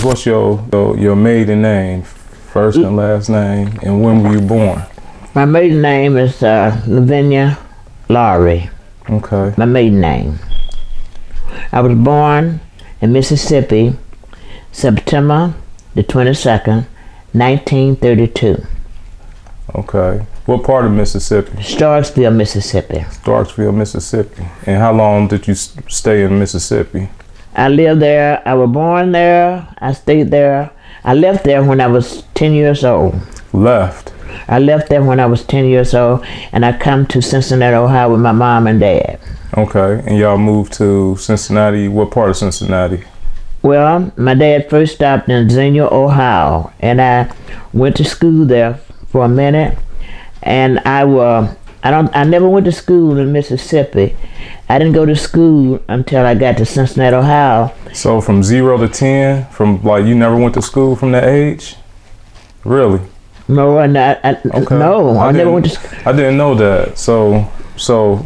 What's your maiden name, first and last name, and when were you born? My maiden name is Lavinia Lowry. Okay. My maiden name. I was born in Mississippi, September the 22nd, 1932. Okay. What part of Mississippi? Starksville, Mississippi. Starksville, Mississippi. And how long did you stay in Mississippi? I lived there. I was born there. I stayed there. I left there when I was 10 years old. Left? I left there when I was 10 years old, and I come to Cincinnati, Ohio with my mom and dad. Okay. And y'all moved to Cincinnati. What part of Cincinnati? Well, my dad first stopped in Xenia, Ohio, and I went to school there for a minute. And I never went to school in Mississippi. I didn't go to school until I got to Cincinnati, Ohio. So from 0 to 10, you never went to school from that age? Really? No, I never went to school. I didn't know that. So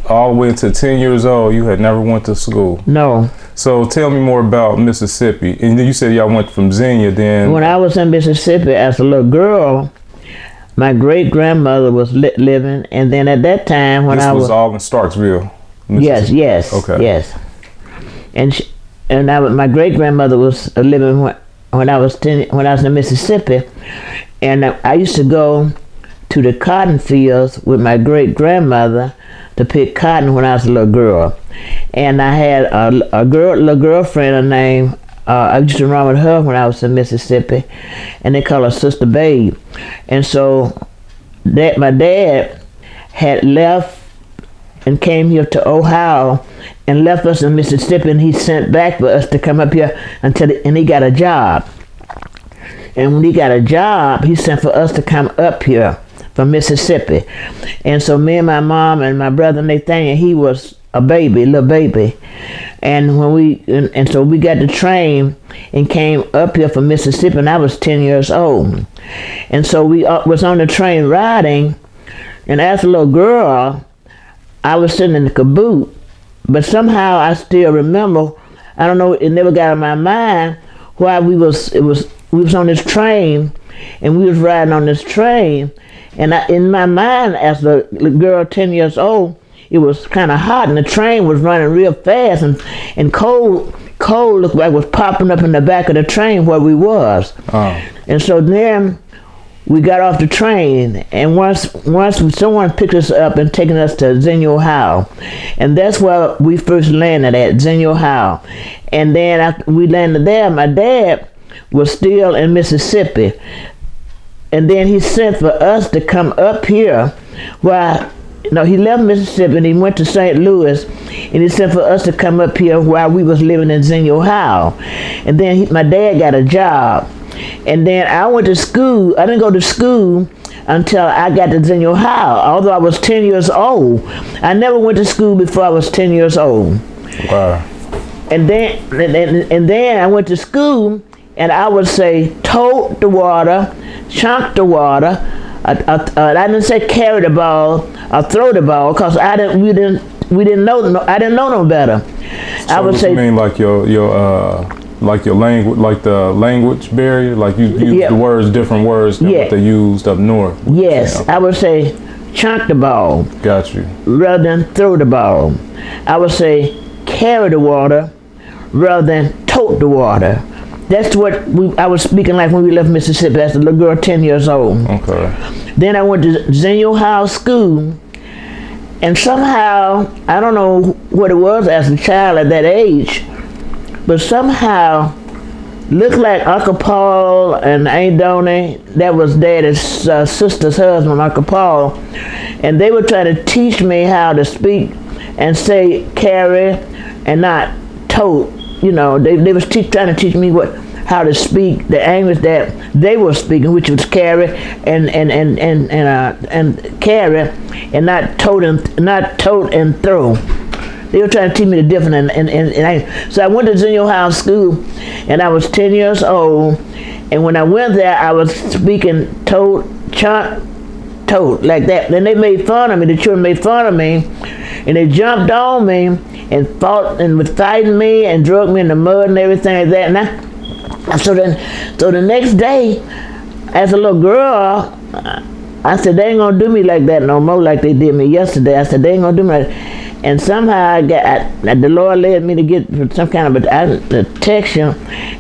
all the way to 10 years old, you had never went to school? No. So tell me more about Mississippi. And then you said y'all went from Xenia then. When I was in Mississippi as a little girl, my great-grandmother was living, and then at that time when this was all in Starksville? Yes. Okay. Yes. My great-grandmother was living when I was in Mississippi, and I used to go to the cotton fields with my great-grandmother to pick cotton when I was a little girl. And I had a little girlfriend named, I used to run with her when I was in Mississippi, and they call her Sister Babe. And so my dad had left and came here to Ohio and left us in Mississippi, and he sent back for us to come up here and he got a job. And when he got a job, he sent for us to come up here from Mississippi. And so me and my mom and my brother Nathaniel, he was a little baby. And so we got the train and came up here from Mississippi, and I was 10 years old. And so we was on the train riding, and as a little girl, I was sitting in the caboose, but somehow I still remember, I don't know, it never got in my mind why we was on this train, and we was riding on this train, and in my mind as a girl 10 years old, it was kind of hot, and the train was running real fast, and cold looked like it was popping up in the back of the train where we was. Oh. And so then we got off the train, and once someone picked us up and taken us to Xenia, Ohio, and that's where we first landed at, Xenia, Ohio. And then after we landed there, my dad was still in Mississippi, and then he sent for us to come up here he left Mississippi and he went to St. Louis, and he sent for us to come up here while we was living in Xenia, Ohio. And then my dad got a job, and then I went to school. I didn't go to school until I got to Xenia, Ohio, although I was 10 years old. I never went to school before I was 10 years old. Wow. And then I went to school, and I would say tote the water, chunk the water. I didn't say carry the ball or throw the ball, because we didn't know. I didn't know no better. So I would say, you mean like your language, like the language barrier, like you use the words, different words than what they used up north. Yes, I would say chunk the ball. Got you. Rather than throw the ball. I would say carry the water rather than tote the water. That's what I was speaking like when we left Mississippi as a little girl, 10 years old. Okay. Then I went to Xenia, Ohio school, and somehow, I don't know what it was as a child at that age, but somehow looked like Uncle Paul and Aunt Donnie, that was Daddy's sister's husband, Uncle Paul, and they were trying to teach me how to speak and say carry and not tote. You know, they was trying to teach me how to speak the English that they were speaking, which was carry and carry, and not tote and throw. They were trying to teach me the difference. And so I went to Xenia Ohio School, and I was 10 years old. And when I went there, I was speaking tote, chunk, tote, like that. Then they made fun of me. The children made fun of me, and they jumped on me and fought and was fighting me and drug me in the mud and everything like that. And So the next day, as a little girl, I said, they ain't gonna do me like that no more like they did me yesterday. I said, they ain't gonna do me like that. And somehow the Lord led me to get some kind of a protection,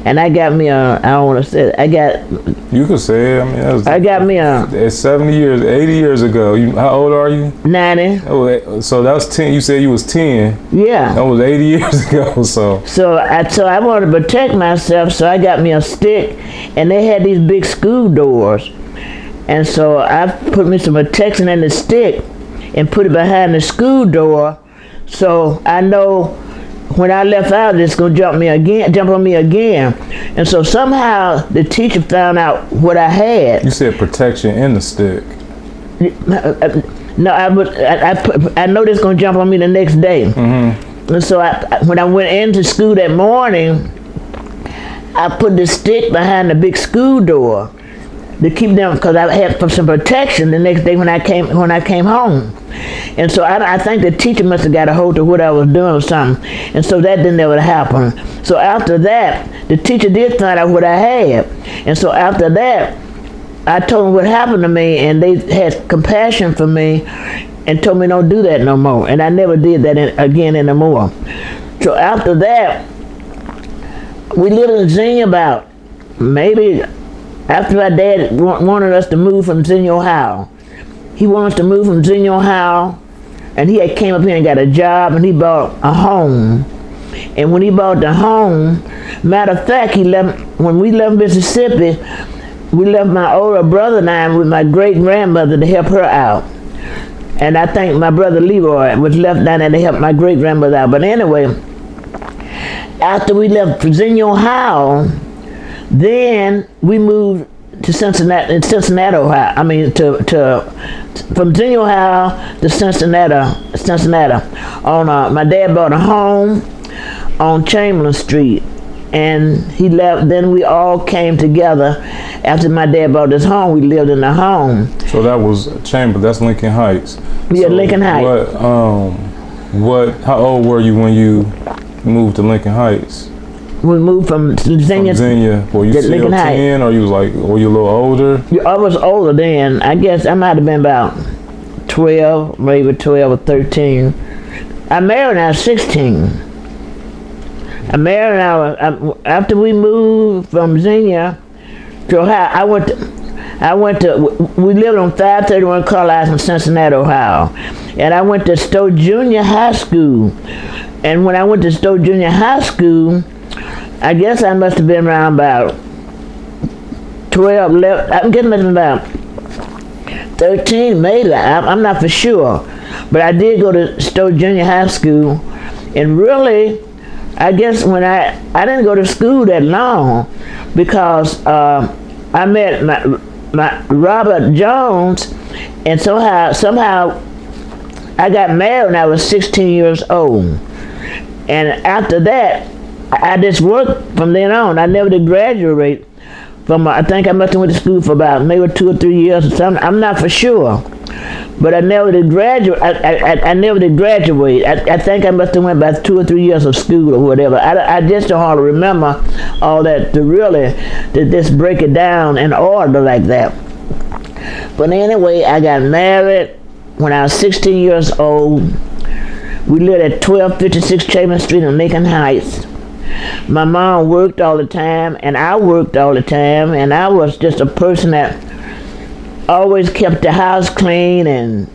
and I got me I don't want to say it, You could say it. I mean, I got me it's 70 years, 80 years ago. How old are you? 90. Oh, so that was 10. You said you was 10. Yeah. That was 80 years ago. So I wanted to protect myself, so I got me a stick, and they had these big school doors. And so I put me some protection in the stick and put it behind the school door, so I know when I left out, it's gonna jump on me again. And so somehow the teacher found out what I had. You said protection in the stick. No, I know it's gonna jump on me the next day. Mm-hmm. And so when I went into school that morning, I put the stick behind the big school door to keep them, because I had some protection the next day when I came home. And so I think the teacher must have got a hold of what I was doing or something. And so that didn't ever happen. So after that, the teacher did find out what I had. And so after that, I told them what happened to me, and they had compassion for me and told me don't do that no more. And I never did that again anymore. So after that, we lived in Xenia about maybe after my dad wanted us to move from Xenia, Ohio. He wanted us to move from Xenia, Ohio, and he had came up here and got a job, and he bought a home. And when he bought the home, matter of fact, when we left Mississippi, we left my older brother and I with my great-grandmother to help her out. And I think my brother Leroy was left down there to help my great-grandmother out. But anyway, after we left Xenia, Ohio, then we moved to Cincinnati, Ohio. I mean, from Xenia, Ohio to Cincinnati. My dad bought a home on Chamberlain Street, and he left. Then we all came together. After my dad bought this home, we lived in the home. So that was Chamberlain. That's Lincoln Heights. Yeah, so Lincoln Heights. How old were you when you moved to Lincoln Heights? We moved from Xenia. Were you still Lincoln 10, or were you a little older? I was older then. I guess I might have been about 12, maybe 12 or 13. I married when I was 16. I married after we moved from Xenia to Ohio. We lived on 531 Carlisle in Cincinnati, Ohio. And I went to Stowe Junior High School. And when I went to Stowe Junior High School, I guess I must have been around about 12, 11, I'm getting about 13 maybe, I'm not for sure. But I did go to Stowe Junior High School, and really, I guess when I didn't go to school that long, because I met my Robert Jones, and somehow I got married when I was 16 years old. And after that, I just worked from then on. I never did graduate I think I must have went to school for about maybe 2 or 3 years or something. I'm not for sure. But I never did graduate. I never did graduate. I think I must have went about 2 or 3 years of school or whatever. I just don't hardly remember all that to just break it down in order like that. But anyway, I got married when I was 16 years old. We lived at 1256 Chapman Street in Lincoln Heights. My mom worked all the time, and I worked all the time, and I was just a person that always kept the house clean and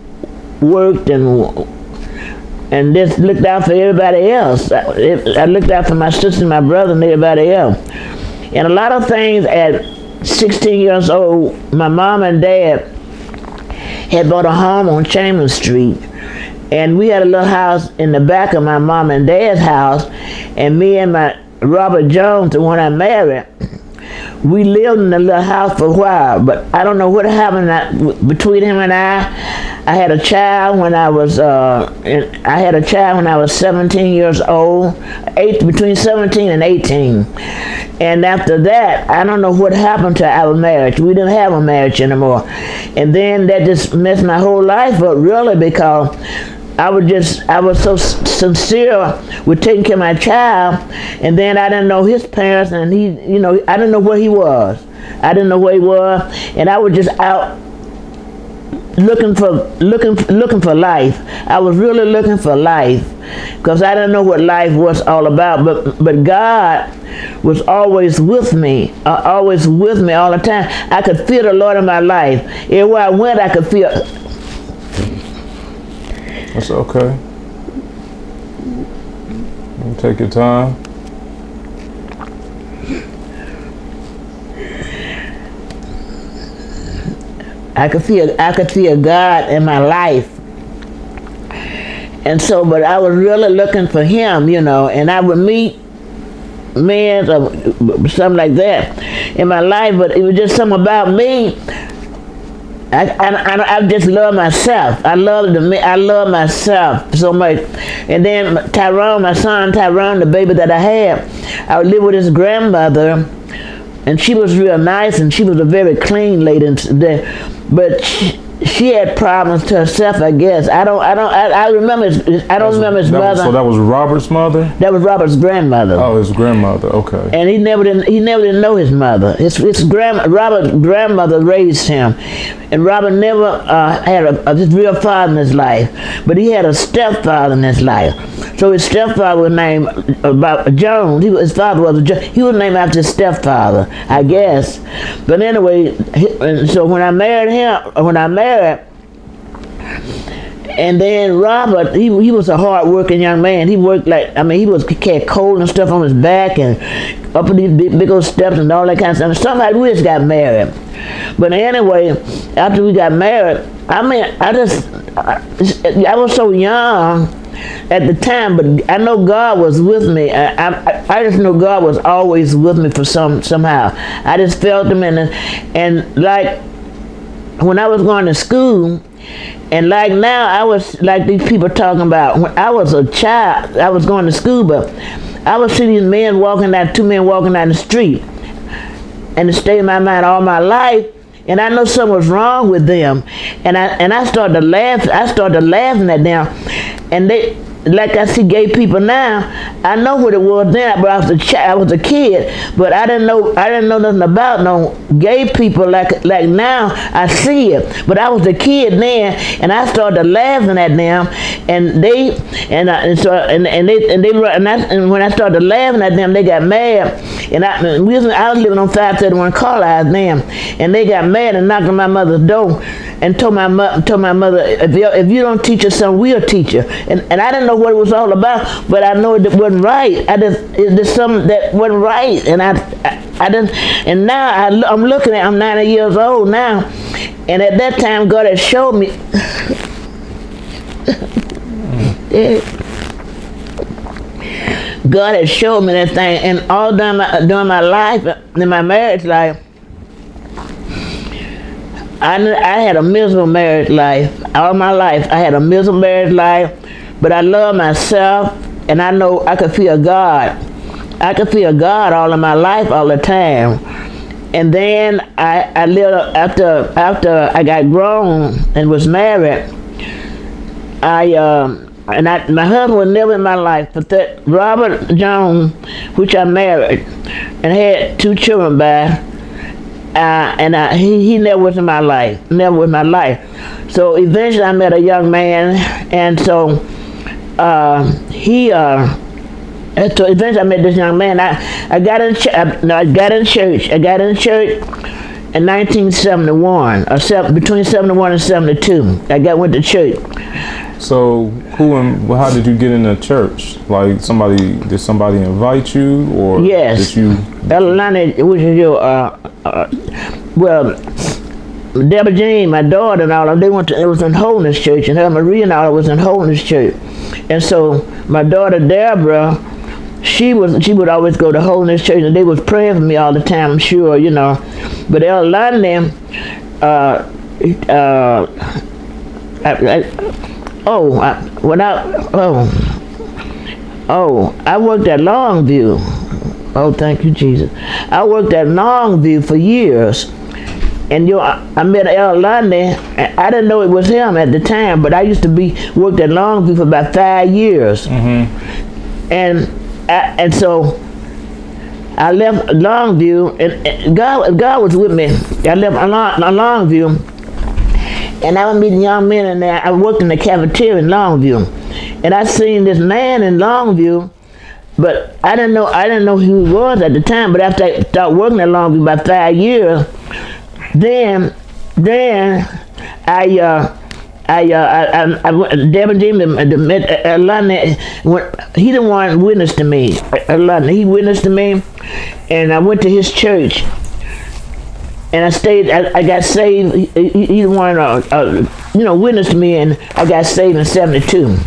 worked and just looked out for everybody else. I looked out for my sister and my brother and everybody else. And a lot of things at 16 years old, my mom and dad had bought a home on Chamberlain Street. And we had a little house in the back of my mom and dad's house, and me and my Robert Jones, the one I married, we lived in the little house for a while. But I don't know what happened between him and I. I had a child when I was 17 years old, between 17 and 18. And after that, I don't know what happened to our marriage. We didn't have a marriage anymore. And then that just messed my whole life up, really, because I was so sincere with taking care of my child, and then I didn't know his parents, and he, you know, I didn't know where he was. I didn't know where he was, and I was just out looking for life. I was really looking for life, because I didn't know what life was all about. But God was always with me all the time. I could feel the Lord in my life. Everywhere I went, I could feel. That's okay. You take your time. I could feel God in my life. And so, but I was really looking for him, you know, and I would meet men or something like that in my life, but it was just something about me. I just love myself. I love myself so much. And then Tyrone, my son Tyrone, the baby that I had, I would live with his grandmother, and she was real nice, and she was a very clean lady. But she had problems to herself, I guess. I don't remember his mother. So that was Robert's mother? That was Robert's grandmother. Oh, his grandmother, okay. And he never didn't know his mother. Robert's grandmother raised him. And Robert never had a real father in his life. But he had a stepfather in his life. So his stepfather was named Jones. His father was he was named after his stepfather, I guess. But anyway, so when I married, and then Robert, he was a hard-working young man. He worked he had cold and stuff on his back and up in these big old steps and all that kind of stuff. Somebody we just got married. But anyway, after we got married, I was so young at the time, but I know God was with me. I just know God was always with me for somehow. I just felt him, and like when I was going to school, and like now, I was like these people talking about when I was a child. I was going to school, but I would see these two men walking down the street, and it stayed in my mind all my life. And I know something was wrong with them, and I started to laugh. I started laughing at them, and they, like I see gay people now. I know what it was then, but I was a kid, but I didn't know nothing about no gay people like now. I see it, but I was a kid then, and I started laughing at them, and when I started laughing at them, they got mad, and I was living on 531 Carlisle then, and they got mad and knocked on my mother's door and told my mother, if you don't teach us something, we'll teach you. And I didn't know what it was all about, but I know it wasn't right. It's something that wasn't right, and I didn't. And now I'm looking at, I'm 90 years old now, and at that time God had showed me. God had showed me that thing, and all during my life, in my marriage life, I had a miserable marriage life. All my life, I had a miserable marriage life, but I love myself, and I know I could feel God. I could feel God all of my life, all the time. And then I lived after I got grown and was married. My husband was never in my life, but that Robert Jones, which I married and had 2 children by. He never was in my life. So eventually I met a young man, and so eventually I met this young man. I got in church. I got in church in 1971, between 71 and 72. Went to church. So how did you get into church? Like did somebody invite you, or yes, did you? Atlanta, which is your well, Deborah Jean, my daughter, and all of them, it was in Holiness Church, and her Maria and all was in Holiness Church. And so my daughter Deborah, she would always go to Holiness Church, and they was praying for me all the time, I'm sure, you know. But a lot of them, I worked at Longview. Oh, thank you, Jesus. I worked at Longview for years. And I met L. Lundy. I didn't know it was him at the time, but I used to worked at Longview for about 5 years. And so I left Longview, and God was with me. I left Longview, and I was meeting young men in there. I worked in the cafeteria in Longview, and I seen this man in Longview, but I didn't know who he was at the time. But after I started working at Longview about 5 years, then Devin Jim Atlanta, he the one witnessed to me. Atlanta, he witnessed to me, and I went to his church, and I stayed. I got saved. He the one, witnessed to me, and I got saved in '72.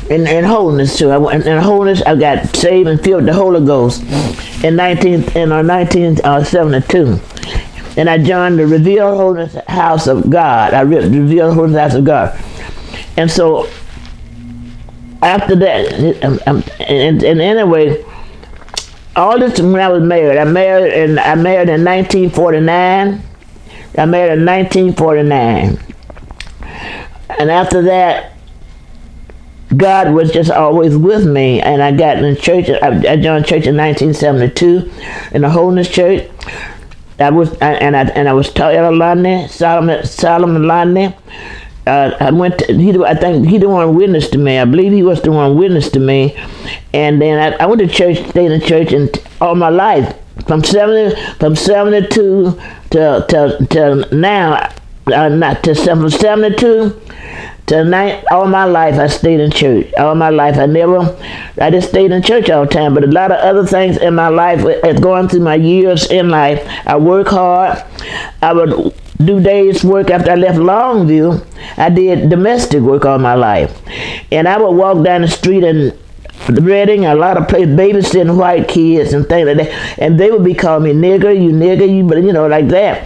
In holiness too. In holiness, I got saved and filled with the Holy Ghost in 1972. And I joined the Revealed Holiness House of God. Revealed Holiness House of God. And so after that, and anyway, all this when I was married. I married in 1949. I married in 1949. And after that, God was just always with me, and I got in church. I joined church in 1972 in the Holiness Church. I was taught at Lonnie, Solomon Lonnie. I went to, I think he the one witnessed to me. I believe he was the one witness to me. And then I went to church, stayed in church and all my life. From 72 to now, from 72 to night, all my life I stayed in church. All my life I just stayed in church all the time. But a lot of other things in my life, going through my years in life, I work hard. I would do days work after I left Longview. I did domestic work all my life. And I would walk down the street in Reading, a lot of places, babysitting white kids and things like that. And they would be calling me nigger, you, but like that.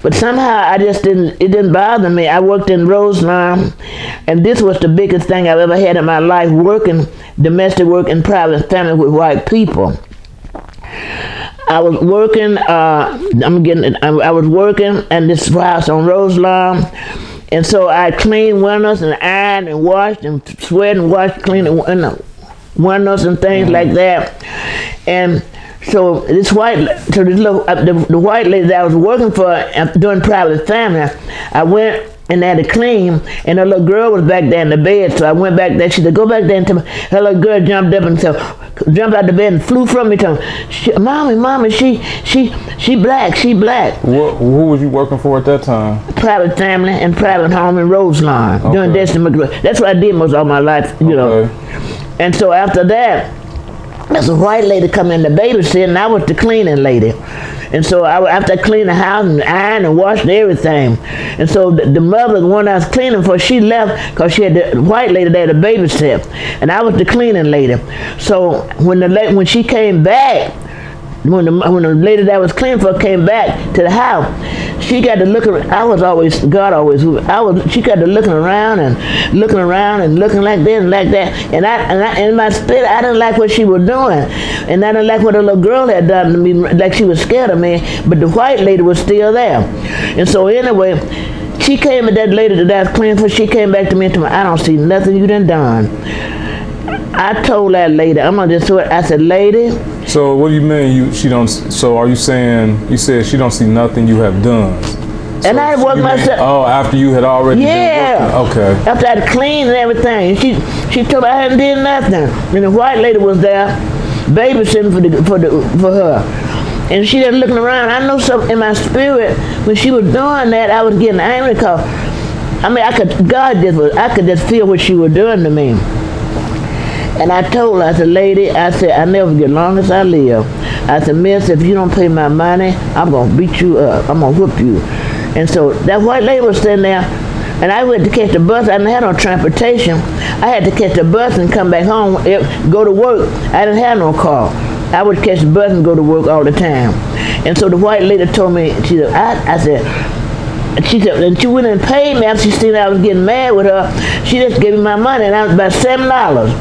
But somehow it didn't bother me. I worked in Roseland, and this was the biggest thing I've ever had in my life, working domestic work in private family with white people. I was working, I was working in this house on Roseland, and so I cleaned windows and ironed and washed and sweat and washed, cleaned windows and things like that. And so the white lady that I was working for doing private family, I went and had to clean, and her little girl was back there in the bed. So I went back there. She said, "Go back there." And her little girl jumped up and jumped out the bed and flew from me. Mommy, she black. Who was you working for at that time? Private family and private home in Roseland, doing Destiny McGraw. That's what I did most all my life, know. And so after that, there's a white lady come in to babysit, and I was the cleaning lady. And so after I cleaned the house and ironed and washed everything, and so the mother, the one I was cleaning for, she left because she had the white lady there to babysit, and I was the cleaning lady. So when she came back, when the lady that I was cleaning for came back to the house, she got to looking. She got to looking around and looking like this and like that. And I in my spirit, I didn't like what she was doing, and I didn't like what the little girl had done to me, like she was scared of me. But the white lady was still there, and so anyway, she came and that lady that I was cleaning for, she came back to me and told me, "I don't see nothing you done done." I told that lady, I said, "Lady." So what do you mean she don't? So are you saying you said she don't see nothing you have done? So and I worked myself. After you had already been working. Okay. After I had cleaned and everything, she told me I hadn't did nothing, and the white lady was there, babysitting for her, and she just looking around. I know something in my spirit when she was doing that. I was getting angry because I could just feel what she was doing to me. And I told her, I said, "Lady," I said, "I never get long as I live." I said, "Miss, if you don't pay my money, I'm going to beat you up. I'm going to whoop you." And so that white lady was sitting there, and I went to catch the bus. I didn't have no transportation. I had to catch the bus and come back home, go to work. I didn't have no car. I would catch the bus and go to work all the time. And so the white lady told me, she said, and she went and paid me after she seen I was getting mad with her. She just gave me my money, and I was about $7.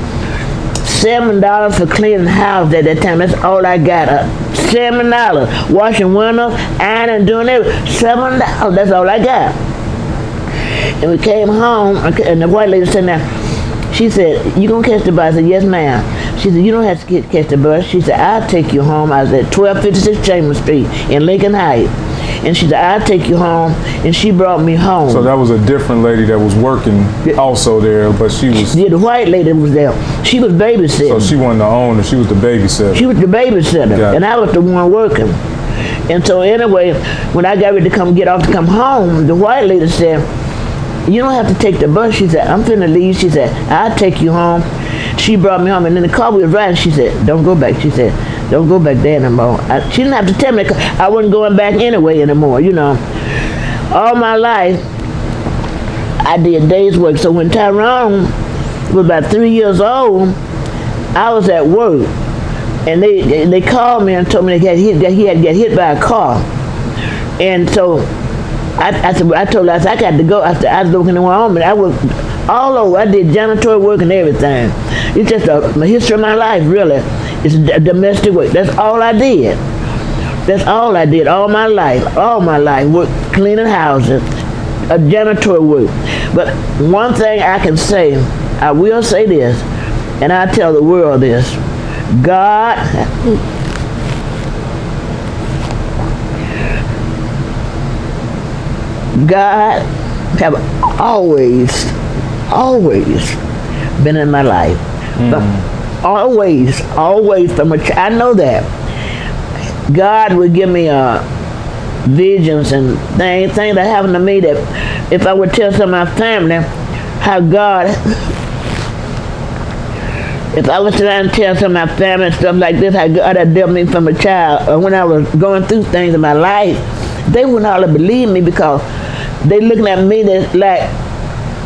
$7 for cleaning the house at that time. That's all I got. $7. Washing windows, ironing, doing everything. $7. That's all I got. And we came home, and the white lady said, now, she said, you gonna catch the bus? I said, yes, ma'am. She said, you don't have to catch the bus. She said, I'll take you home. I was at 1256 Chambers Street in Lincoln Heights. And she said, I'll take you home. And she brought me home. So that was a different lady that was working also there, but she was... Yeah, the white lady was there. She was babysitting. So she wasn't the owner, she was the babysitter. She was the babysitter, and I was the one working. And so anyway, when I got ready to get off to come home, the white lady said, you don't have to take the bus. She said, I'm finna leave. She said, I'll take you home. She brought me home, and in the car we was riding, she said, don't go back. She said, don't go back there anymore. She didn't have to tell me, cause I wasn't going back anyway anymore, you know. All my life, I did days work. So when Tyrone was about 3 years old, I was at work, and they called me and told me that he had got hit by a car. And so I told her, I got to go. I was looking in my home, and I was all over. I did janitorial work and everything. It's just a history of my life, really. It's domestic work. That's all I did. That's all I did all my life, work, cleaning houses, janitorial work. But one thing I can say, I will say this, and I tell the world this, God have always been in my life. Always from a child. I know that. God would give me visions and things that happened to me that if I would tell some of my family how God, if I was trying to tell some of my family and stuff like this, how God had dealt me from a child, or when I was going through things in my life, they wouldn't hardly believe me because they looking at me like,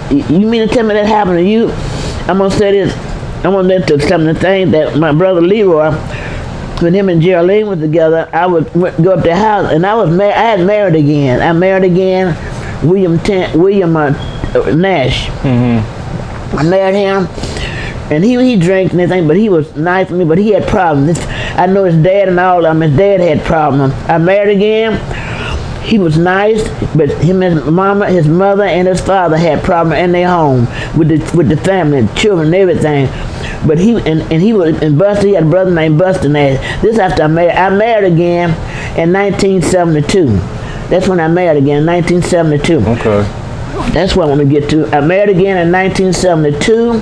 you mean to tell me that happened to you? I'm going to say this. I'm going to let some of the things that my brother Leroy, when him and Geraldine was together, I would go up to their house, and I had married again. I married again, William Nash. I married him, and he drank and everything, but he was nice to me, but he had problems. I know his dad and all of them, his dad had problems. I married again. He was nice, but him and his mama, his mother, and his father had problems in their home with the family, the children, and everything. But he was in Buster. He had a brother named Buster Nash. This after I married again in 1972. That's when I married again, 1972. Okay. That's what I want to get to. I married again in 1972,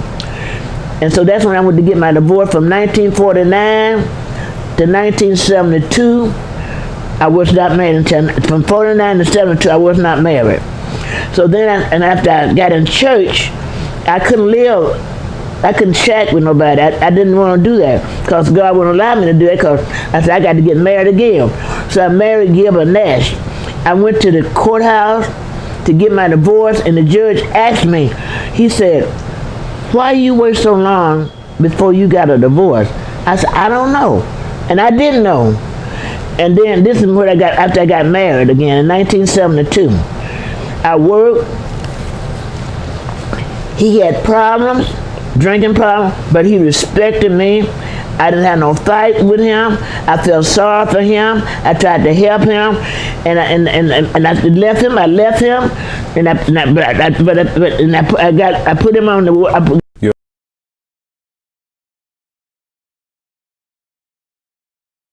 and so that's when I went to get my divorce from 1949 to 1972. I was not married until from 49 to 72. I was not married. So then, after I got in church, I couldn't live. I couldn't shack with nobody. I didn't want to do that because God wouldn't allow me to do it because I said I got to get married again. So I married Gilbert Nash. I went to the courthouse to get my divorce, and the judge asked me, he said, why you wait so long before you got a divorce? I said, I don't know. And I didn't know. And then this is what I got after I got married again in 1972. I worked. He had problems, drinking problems, but he respected me. I didn't have no fight with him. I felt sorry for him. I tried to help him, and I left him. I put him on the.